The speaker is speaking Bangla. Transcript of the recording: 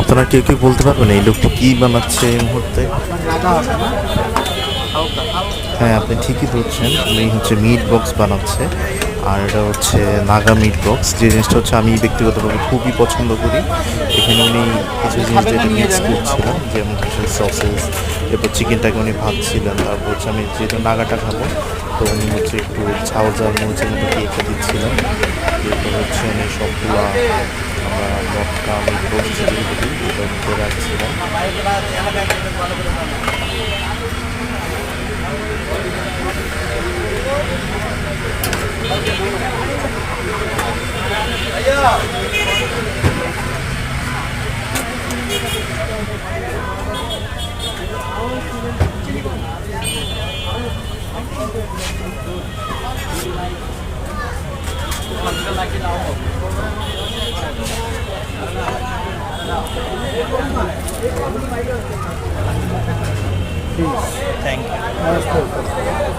আপনারা কেউ কেউ বলতে পারবেন এই লোকটি কী বানাচ্ছে এই মুহূর্তে? হ্যাঁ, আপনি ঠিকই বলছেন, উনি হচ্ছে মিট বক্স বানাচ্ছে। আর এটা হচ্ছে নাগা মিট বক্স, যে জিনিসটা হচ্ছে আমি ব্যক্তিগতভাবে খুবই পছন্দ করি। এখানে উনি কিছু জিনিস যেটা মিক্স করছিলেন, যেমন হচ্ছে সসেস, এরপর চিকেনটাকে উনি ভাজছিলেন, তারপর হচ্ছে আমি যেহেতু নাগাটা খাবো তো উনি হচ্ছে একটু ঝাল ঝাল মরিচের মতো কেকটা দিচ্ছিলেন। এরপর হচ্ছে উনি সবগুলা আমরা মটকা মিট বক্স যেগুলো বলি এটার মধ্যে রাখছিলাম। Thank you.